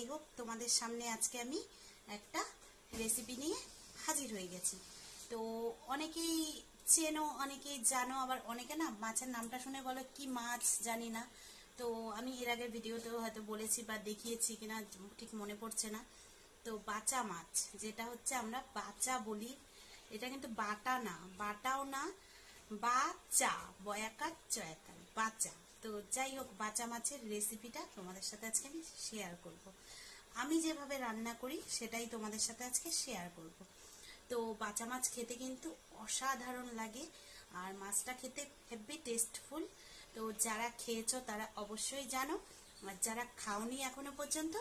যাই হোক, তোমাদের সামনে আজকে আমি একটা রেসিপি নিয়ে হাজির হয়ে গেছি। তো অনেকেই চেনো, অনেকেই জানো, আবার অনেকে না মাছের নামটা শুনে বলো কি মাছ জানি না। তো আমি এর আগের ভিডিওতেও হয়তো বলেছি বা দেখিয়েছি কিনা ঠিক মনে পড়ছে না। তো বাচা মাছ, যেটা হচ্ছে আমরা বাচা বলি, এটা কিন্তু বাটা না, বাটাও না, বাচা, বয়াকার চয়াকার বাচা। তো যাই হোক, বাচা মাছের রেসিপিটা তোমাদের সাথে আজকে আমি শেয়ার করব। আমি যেভাবে রান্না করি সেটাই তোমাদের সাথে আজকে শেয়ার করব। তো বাচা মাছ খেতে কিন্তু অসাধারণ লাগে, আর মাছটা খেতে হেভি টেস্টফুল। তো যারা খেয়েছো তারা অবশ্যই জানো, আর যারা খাওনি এখনো পর্যন্ত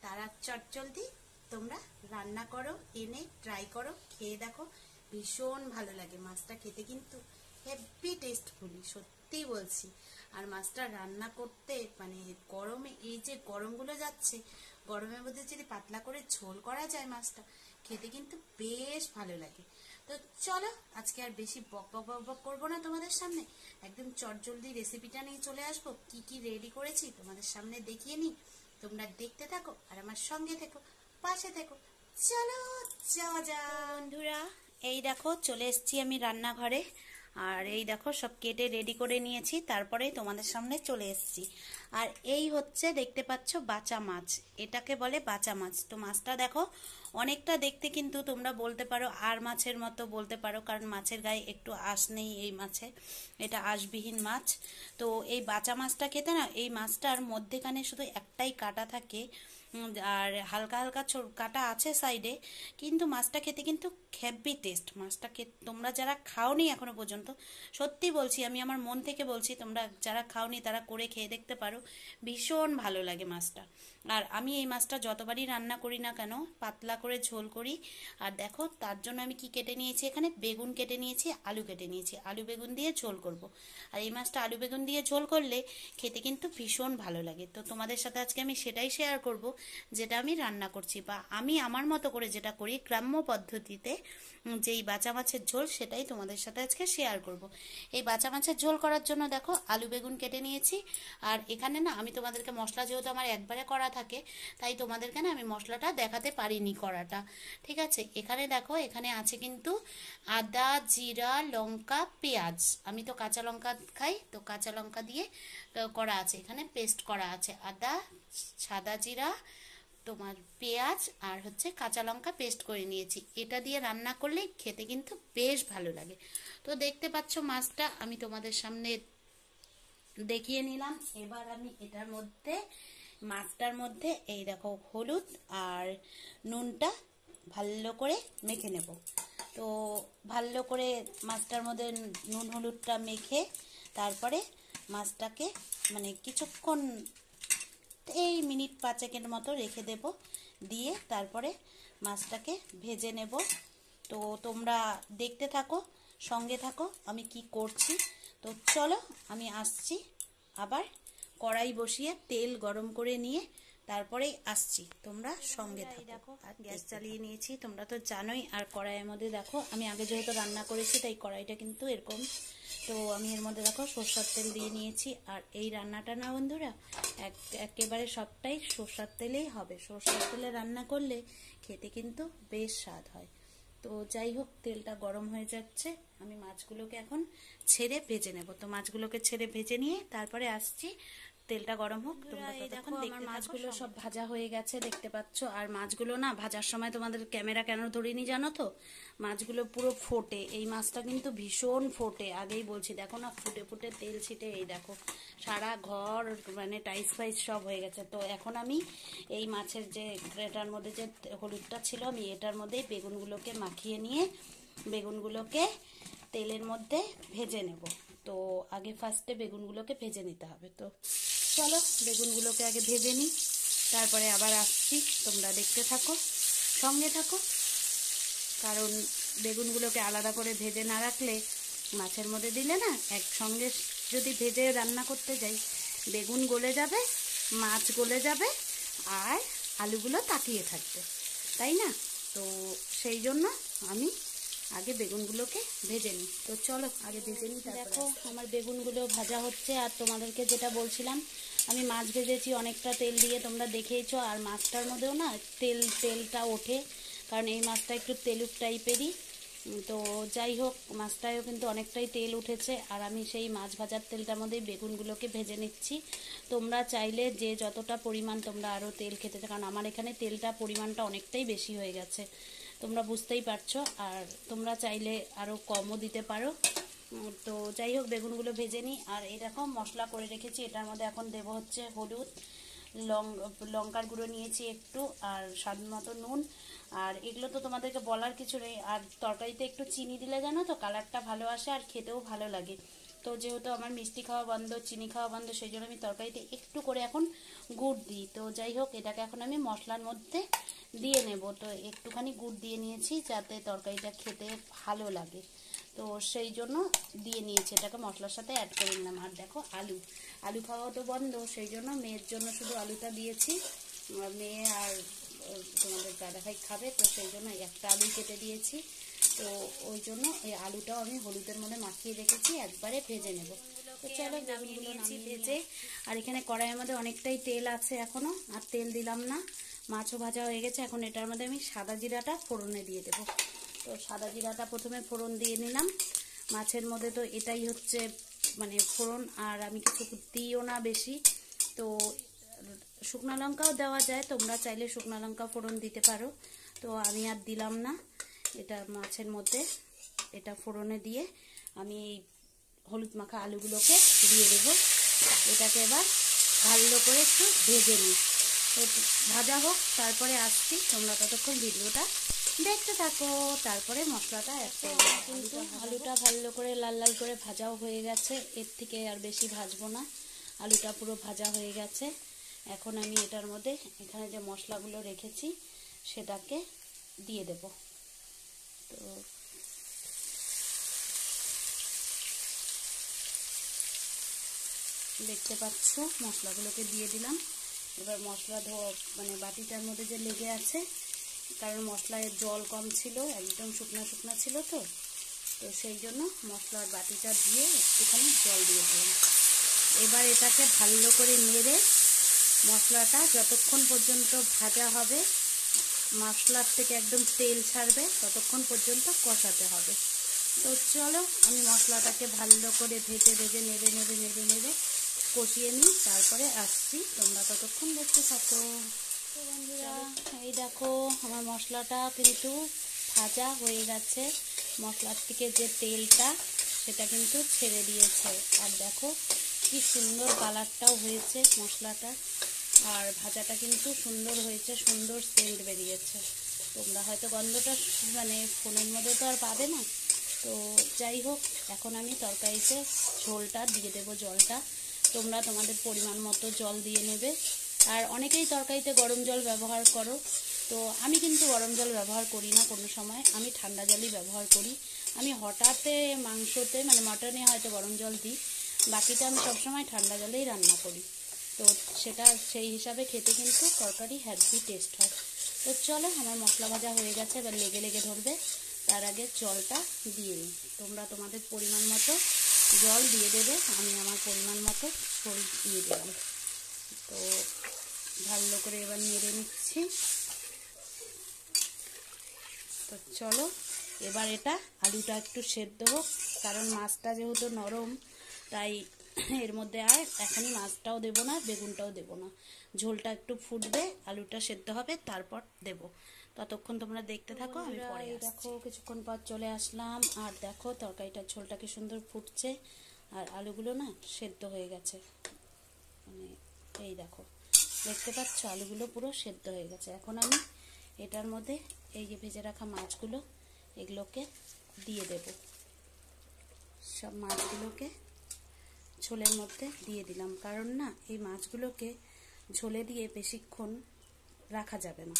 তারা চটজলদি তোমরা রান্না করো, এনে ট্রাই করো, খেয়ে দেখো, ভীষণ ভালো লাগে। মাছটা খেতে কিন্তু হেভি টেস্টফুলি, সত্যি বলছি। আর মাছটা রান্না করতে মানে গরমে, এই যে গরমগুলো যাচ্ছে, গরমের মধ্যে যদি পাতলা করে ঝোল করা যায় মাছটা, খেতে কিন্তু বেশ ভালো লাগে। তো চলো, আজকে আর বেশি বক বক বক বক করবো না তোমাদের সামনে, একদম চটজলদি রেসিপিটা নিয়ে চলে আসবো। কি কি রেডি করেছি তোমাদের সামনে দেখিয়ে নিই, তোমরা দেখতে থাকো আর আমার সঙ্গে থেকো, পাশে থেকো। চলো যাওয়া যাক। বন্ধুরা, এই দেখো চলে এসেছি আমি রান্নাঘরে, আর এই দেখো সব কেটে রেডি করে নিয়েছি, তারপরে তোমাদের সামনে চলে এসেছি। আর এই হচ্ছে দেখতে পাচ্ছ বাচা মাছ, এটাকে বলে বাচা মাছ। তো মাছটা দেখো অনেকটা দেখতে, কিন্তু তোমরা বলতে পারো আর মাছের মতো বলতে পারো, কারণ মাছের গায়ে একটু আঁশ নেই এই মাছে, এটা আঁশবিহীন মাছ। তো এই বাচা মাছটা খেতে না, এই মাছটার মধ্যেখানে শুধু একটাই কাটা থাকে, আর হালকা হালকা কাটা আছে সাইডে, কিন্তু মাছটা খেতে কিন্তু হেভি টেস্ট। মাছটা তোমরা যারা খাওনি এখনো পর্যন্ত, সত্যি বলছি, আমি আমার মন থেকে বলছি, তোমরা যারা খাওনি তারা করে খেয়ে দেখতে পারো, ভীষণ ভালো লাগে মাছটা। আর আমি এই মাছটা যতবারই রান্না করি না কেন পাতলা করে ঝোল করি। আর দেখো তার জন্য আমি কি কেটে নিয়েছি, এখানে বেগুন কেটে নিয়েছি, আলু কেটে নিয়েছি, আলু বেগুন দিয়ে ঝোল করব। আর এই মাছটা আলু বেগুন দিয়ে ঝোল করলে খেতে কিন্তু ভীষণ ভালো লাগে। তো তোমাদের সাথে আজকে আমি সেটাই শেয়ার করব, যেটা আমি রান্না করছি, বা আমি আমার মতো করে যেটা করি গ্রাম্য পদ্ধতিতে, যেই বাচা মাছের ঝোল, সেটাই তোমাদের সাথে আজকে শেয়ার করব। এই বাচা মাছের ঝোল করার জন্য দেখো আলু বেগুন কেটে নিয়েছি। আর এখানে না আমি তোমাদেরকে মশলা, যেহেতু আমার একবারে করা থাকে, তাই তোমাদেরকে না আমি মশলাটা দেখাতে পারিনি করাটা, ঠিক আছে। এখানে দেখো, এখানে আছে কিন্তু আদা, জিরা, লঙ্কা, পেঁয়াজ। আমি তো কাঁচা লঙ্কা খাই, তো কাঁচা লঙ্কা দিয়ে করা আছে, এখানে পেস্ট করা আছে, আদা, সাদা জিরা, তোমার পেঁয়াজ আর হচ্ছে কাঁচা লঙ্কা পেস্ট করে নিয়েছি। এটা দিয়ে রান্না করলে খেতে কিন্তু বেশ ভালো লাগে। তো দেখতে পাচ্ছ মাছটা আমি তোমাদের সামনে দেখিয়ে নিলাম। এবার আমি এটার মধ্যে, মাছটার মধ্যে এই দেখো হলুদ আর নুনটা ভালো করে মেখে নেব। তো ভালো করে মাছটার মধ্যে নুন হলুদটা মেখে তারপরে মাছটাকে মানে কিছুক্ষণ, এই মিনিট 5 মতো রেখে দেব, দিয়ে তারপরে মাছটাকে ভেজে নেব। তো তোমরা দেখতে থাকো, সঙ্গে থাকো আমি কি করছি। তো চলো আমি আসছি, আবার কড়াই বসিয়ে তেল গরম করে নিয়ে তারপরেই আসছি, তোমরা সঙ্গে থাকো। দেখো গ্যাস চালিয়ে নিয়েছি, তোমরা তো জানোই। আর কড়াইয়ের মধ্যে দেখো আমি আগে যেহেতু রান্না করেছি তাই কড়াইটা কিন্তু এরকম। তো আমি এর মধ্যে দেখো সরষের তেল দিয়ে নিয়েছি। আর এই রান্নাটা না বন্ধুরা, একেবারে সবটাই সরষের তেলেই হবে। সরষের তেলে রান্না করলে খেতে কিন্তু বেশ স্বাদ হয়। তো যাই হোক, তেলটা গরম হয়ে যাচ্ছে, আমি মাছগুলোকে এখন ছেড়ে ভেজে নেব। তো মাছগুলোকে ছেড়ে ভেজে নিয়ে তারপরে আসছি, তেলটা গরম হোক। তোমরা দেখো আমার মাছগুলো সব ভাজা হয়ে গেছে, দেখতে পাচ্ছ। আর মাছগুলো না ভাজার সময় তোমাদের ক্যামেরা কেন ধরিনি জানো তো, মাছগুলো পুরো ফোটে, এই মাছটা কিন্তু ভীষণ ফোটে, আগেই বলছি। দেখো না ফুটে ফুটে তেল ছিটে, এই দেখো সারা ঘর মানে টাইস ফাইস সব হয়ে গেছে। তো এখন আমি এই মাছের যে এটার মধ্যে যে হলুদটা ছিল, আমি এটার মধ্যেই বেগুনগুলোকে মাখিয়ে নিয়ে বেগুনগুলোকে তেলের মধ্যে ভেজে নেব। তো আগে ফার্স্টে বেগুনগুলোকে ভেজে নিতে হবে। তো চলো বেগুনগুলোকে আগে ভেজে নিই, তারপরে আবার আসছি, তোমরা দেখতে থাকো, সঙ্গে থাকো। কারণ বেগুনগুলোকে আলাদা করে ভেজে না রাখলে, মাছের মধ্যে দিলে না একসঙ্গে যদি ভেজে রান্না করতে যাই, বেগুন গলে যাবে, মাছ গলে যাবে, আর আলুগুলো তাকিয়ে থাকবে, তাই না? তো সেই জন্য আমি আগে বেগুনগুলোকে ভেজে নিই। তো চলো আগে ভেজে নিই। দেখো আমার বেগুনগুলো ভাজা হচ্ছে। আর তোমাদেরকে যেটা বলছিলাম, আমি মাছ ভেজেছি অনেকটা তেল দিয়ে, তোমরা দেখেইছো। আর মাছটার মধ্যেও না তেলটা ওঠে, কারণ এই মাছটা একটু তেলুক টাইপেরই। তো যাই হোক, মাছটায়ও কিন্তু অনেকটাই তেল উঠেছে। আর আমি সেই মাছ ভাজার তেলটার মধ্যেই বেগুনগুলোকে ভেজে নিচ্ছি। তোমরা চাইলে যে যতটা পরিমাণ তোমরা আরও তেল খেতে, কারণ আমার এখানে তেলটা পরিমাণটা অনেকটাই বেশি হয়ে গেছে, তোমরা বুঝতেই পারছো। আর তোমরা চাইলে আরও কমও দিতে পারো। তো যাই হোক, বেগুনগুলো ভেজে নিই। আর এই দেখো মশলা করে রেখেছি, এটার মধ্যে এখন দেবো হচ্ছে হলুদ, লঙ্কার গুঁড়ো নিয়েছি একটু, আর স্বাদ মতো নুন। আর এগুলো তো তোমাদেরকে বলার কিছু নেই। আর তরকারিতে একটু চিনি দিলে জানো তো কালারটা ভালো আসে আর খেতেও ভালো লাগে। তো যেহেতু আমার মিষ্টি খাওয়া বন্ধ, চিনি খাওয়া বন্ধ, সেই জন্য আমি তরকারিতে একটু করে এখন গুড় দিই। তো যাই হোক, এটাকে এখন আমি মশলার মধ্যে দিয়ে নেব। তো একটুখানি গুড় দিয়ে নিয়েছি যাতে তরকারিটা খেতে ভালো লাগে, তো সেই জন্য দিয়ে নিয়েছি, এটাকে মশলার সাথে অ্যাড করে নিলাম। আর দেখো আলু খাওয়া তো বন্ধ, সেই জন্য মেয়ের জন্য শুধু আলুটা দিয়েছি। মেয়ে আর তোমাদের দাদাভাই খাবে, তো সেই জন্য একটা আলু কেটে দিয়েছি। তো ওই জন্য এই আলুটাও আমি হলুদের মধ্যে মাখিয়ে রেখেছি, একবারে ভেজে নেব। তো চলো নামিয়ে নিয়েছি ভেজে। আর এখানে কড়াইয়ের মধ্যে অনেকটাই তেল আছে এখনো, আর তেল দিলাম না। মাছও ভাজা হয়ে গেছে, এখন এটার মধ্যে আমি সাদা জিরাটা ফোড়নে দিয়ে দেবো। তো সাদা জিরাটা প্রথমে ফোড়ন দিয়ে নিলাম। মাছের মধ্যে তো এটাই হচ্ছে মানে ফোড়ন, আর আমি কিছু দিইও না বেশি। তো শুকনো লঙ্কাও দেওয়া যায়, তোমরা চাইলে শুকনো লঙ্কা ফোড়ন দিতে পারো। তো আমি আর দিলাম না এটা মাছের মধ্যে। এটা ফোড়নে দিয়ে আমি এই হলুদ মাখা আলুগুলোকে দিয়ে দেবো। এটাকে এবার ভালো করে একটু ভেজে নিই। তো ভাজা হোক, তারপরে আসছি, তোমরা ততক্ষণ ভিডিওটা দেখতে থাকো। তারপরে মশলাটা অ্যাড করবো। কিন্তু আলুটা ভালো করে লাল লাল করে ভাজাও হয়ে গেছে, এর থেকে আর বেশি ভাজবো না। আলুটা পুরো ভাজা হয়ে গেছে। এখন আমি এটার মধ্যে এখানে যে মশলাগুলো রেখেছি সেটাকে দিয়ে দেব। তো দেখতে পাচ্ছ মশলাগুলোকে দিয়ে দিলাম। এবার মশলা মানে বাটিটার মধ্যে যে লেগে আছে, কারণ মশলায় জল কম ছিল, একদম শুকনা শুকনা ছিল। তো সেই জন্য মশলার বাটিটা দিয়ে একটুখানি জল দিয়ে দিলাম। এবার এটাকে ভালো করে নেড়ে মশলাটা যতক্ষণ পর্যন্ত ভাজা হবে, মশলার থেকে একদম তেল ছাড়বে, ততক্ষণ পর্যন্ত কষাতে হবে। তো চলো আমি মশলাটাকে ভালো করে ভেজে নেড়ে কষিয়ে নিই, তারপরে আসছি, তোমরা ততক্ষণ দেখতে থাকো। তো বন্ধুরা, এই দেখো আমার মশলাটা কিন্তু ভাজা হয়ে গেছে। মশলার থেকে যে তেলটা সেটা কিন্তু ছেড়ে দিয়েছে। আর দেখো কি সুন্দর কালারটাও হয়েছে মশলাটা, আর ভাজাটা কিন্তু সুন্দর হয়েছে, সুন্দর সেন্ট বেরিয়েছে। তোমরা হয়তো গন্ধটা মানে ফোনের মধ্যে তো আর পাবে না। তো যাই হোক, এখন আমি তরকারিতে ঝোলটা দিয়ে দেবো, জলটা তোমরা তোমাদের পরিমাণ মতো জল দিয়ে নেবে। আর অনেকেই তরকারিতে গরম জল ব্যবহার করো, তো আমি কিন্তু গরম জল ব্যবহার করি না কোনো সময়, আমি ঠান্ডা জলই ব্যবহার করি। আমি হঠাৎ মাংসতে মানে মটনে হয়তো গরম জল দিই, বাকিটা আমি সবসময় ঠান্ডা জলেই রান্না করি। তো সেটা সেই হিসাবে খেতে কিন্তু তরকারি হ্যাভি টেস্ট হয়। তো চলো আমার মশলা ভাজা হয়ে গেছে, এবার লেগে ধরবে, তার আগে জলটা দিয়ে নিই। তোমরা তোমাদের পরিমাণ মতো জল দিয়ে দেবে, আমি আমার পরিমাণ মতো ঝোল দিয়ে দিলাম। তো ভালো করে এবার নেড়ে নিচ্ছি। তো চলো এবার এটা আলুটা একটু সেদ্ধ হোক, কারণ মাছটা যেহেতু নরম, তাই এর মধ্যে আর এখনই মাছটাও দেবো না, বেগুনটাও দেবো না। ঝোলটা একটু ফুটবে, আলুটা সেদ্ধ হবে, তারপর দেব। ততক্ষণ তোমরা দেখতে থাকো, আমি পরে দেখো কিছুক্ষণ পর চলে আসলাম। আর দেখো তরকারিটার ঝোলটা কি সুন্দর ফুটছে, আর আলুগুলো না সেদ্ধ হয়ে গেছে। মানে এই দেখো, দেখতে পাচ্ছ আলুগুলো পুরো সেদ্ধ হয়ে গেছে। এখন আমি এটার মধ্যে এই যে ভেজে রাখা মাছগুলো, এগুলোকে দিয়ে দেব। সব মাছগুলোকে ঝোলের মধ্যে দিয়ে দিলাম, কারণ না এই মাছগুলোকে ঝোলে দিয়ে বেশিক্ষণ রাখা যাবে না,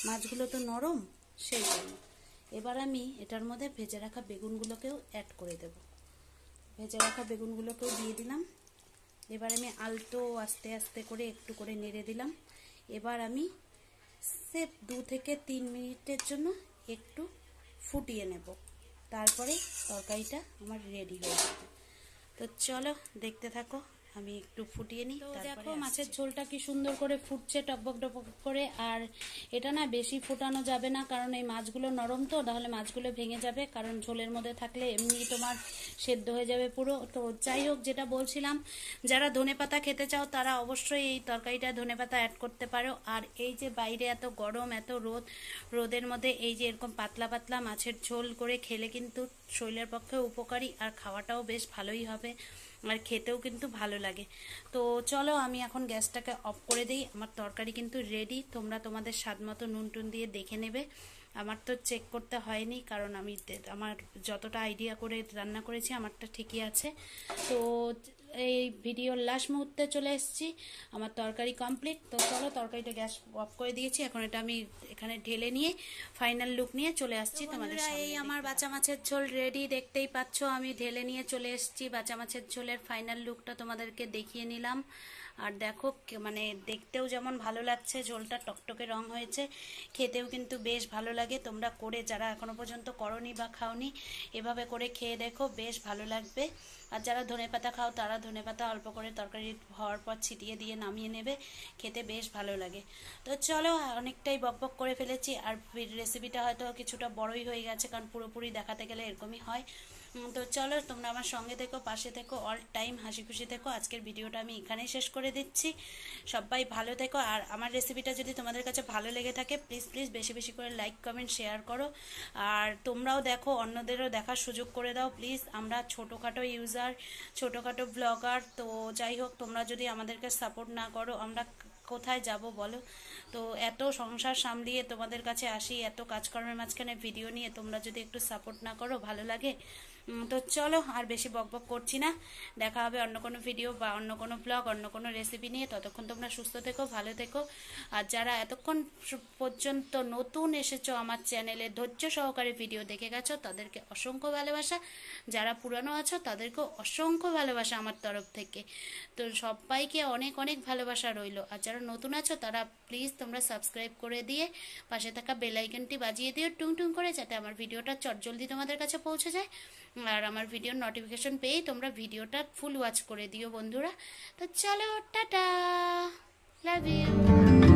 মাছগুলো তো নরম, সেই জন্য। এবার আমি এটার মধ্যে ভেজে রাখা বেগুনগুলোকেও অ্যাড করে দেব। ভেজে রাখা বেগুনগুলোকেও দিয়ে দিলাম। এবার আমি আলতো আস্তে আস্তে করে একটু করে নেড়ে দিলাম। এবার আমি সির্ফ 2 থেকে 3 মিনিটের জন্য একটু ফুটিয়ে নেব, তারপরে তরকারিটা আমার রেডি হয়ে যাবে। তো চলো দেখতে থাকো। আমি একটু ফুটিয়ে নিই। তো দেখো মাছের ঝোলটা কি সুন্দর করে ফুটছে টকবক টকবক করে। আর এটা না বেশি ফোটানো যাবে না, কারণ এই মাছগুলো নরম তো, তাহলে মাছগুলো ভেঙে যাবে, কারণ ঝোলের মধ্যে থাকলে এমনি তোমার সেদ্ধ হয়ে যাবে পুরো। তো যাই হোক, যেটা বলছিলাম, যারা ধনেপাতা খেতে চাও তারা অবশ্যই এই তরকারিটা ধনেপাতা অ্যাড করতে পারো। আর এই যে বাইরে এত গরম, এত রোদের মধ্যে এই যে এরকম পাতলা পাতলা মাছের ঝোল করে খেলে কিন্তু শরীরের পক্ষে উপকারী, আর খাওয়াটাও বেশ ভালোই হবে, আর খেতেও কিন্তু ভালো লাগে। তো চলো আমি এখন গ্যাসটাকে অফ করে দিই। আমার তরকারি কিন্তু রেডি। তোমরা তোমাদের স্বাদ মতো নুন টুন দিয়ে দেখে নেবে। আমার তো চেক করতে হয়নি, কারণ আমি আমার যতটা আইডিয়া করে রান্না করেছি আমারটা ঠিকই আছে। তো এই ভিডিওর লাস্ট মুহূর্তে চলে এসেছি, আমার তরকারি কমপ্লিট। তো চলো, তরকারিটা গ্যাস অফ করে দিয়েছি, এখন এটা আমি এখানে ঢেলে নিয়ে ফাইনাল লুক নিয়ে চলে আসছি তোমাদের সামনে। এই আমার বাঁচা মাছের ঝোল রেডি, দেখতেই পাচ্ছ আমি ঢেলে নিয়ে চলে এসেছি। বাঁচা মাছের ঝোলের ফাইনাল লুকটা তোমাদেরকে দেখিয়ে নিলাম। আর দেখো মানে দেখতেও যেমন ভালো লাগছে, ঝোলটা টকটকে রং হয়েছে, খেতেও কিন্তু বেশ ভালো লাগে। তোমরা করে যারা এখনো পর্যন্ত করনি বা খাওনি, এভাবে করে খেয়ে দেখো, বেশ ভালো লাগবে। আর যারা ধনেপাতা খাও তারা ধনেপাতা অল্প করে তরকারি হওয়ার পর ছিটিয়ে দিয়ে নামিয়ে নেবে, খেতে বেশ ভালো লাগে। তো চলো, অনেকটাই বকবক করে ফেলেছি, আর রেসিপিটা হয়তো কিছুটা বড়ই হয়ে গেছে, কারণ পুরোপুরি দেখাতে গেলে এরকমই হয়। তো চলো, তোমরা আমার সঙ্গে থেকো, পাশে থেকো, অল টাইম হাসি খুশি থেকো। আজকের ভিডিওটা আমি এখানেই শেষ করে দিচ্ছি। সবাই ভালো থেকো। আর আমার রেসিপিটা যদি তোমাদের কাছে ভালো লেগে থাকে, প্লিজ প্লিজ বেশি বেশি করে লাইক কমেন্ট শেয়ার করো। আর তোমরাও দেখো, অন্যদেরও দেখার সুযোগ করে দাও প্লিজ। আমরা ছোটোখাটো ইউজার, ছোটোখাটো ব্লগার। তো যাই হোক, তোমরা যদি আমাদেরকে সাপোর্ট না করো, আমরা কোথায় যাব বলো? তো এত সংসার সামলিয়ে তোমাদের কাছে আসি, এত কাজকর্মের মাঝখানে ভিডিও নিয়ে, তোমরা যদি একটু সাপোর্ট না করো ভালো লাগে? তো চলো, আর বেশি বকবক করছি না। দেখা হবে অন্য কোনো ভিডিও বা অন্য কোনো ব্লগ, অন্য কোনো রেসিপি নিয়ে। ততক্ষণ তোমরা সুস্থ থেকো, ভালো থেকো। আর যারা এতক্ষণ পর্যন্ত নতুন এসেছো আমার চ্যানেলে, ধৈর্য সহকারে ভিডিও দেখে গেছো, তাদেরকে অসংখ্য ভালোবাসা। যারা পুরানো আছো তাদেরকেও অসংখ্য ভালোবাসা আমার তরফ থেকে। তো সবাইকে অনেক অনেক ভালোবাসা রইলো। আর যারা নতুন আছো তারা প্লিজ তোমরা সাবস্ক্রাইব করে দিয়ে পাশে থাকা বেল আইকনটি বাজিয়ে দিও টুং টুং করে, যাতে আমার ভিডিওটা চটজলদি তোমাদের কাছে পৌঁছে যায়। আর আমার ভিডিওর নোটিফিকেশন পেয়েই তোমরা ভিডিওটা ফুল ওয়াচ করে দিও বন্ধুরা। তো চলো, টাটা, লাভ ইউ।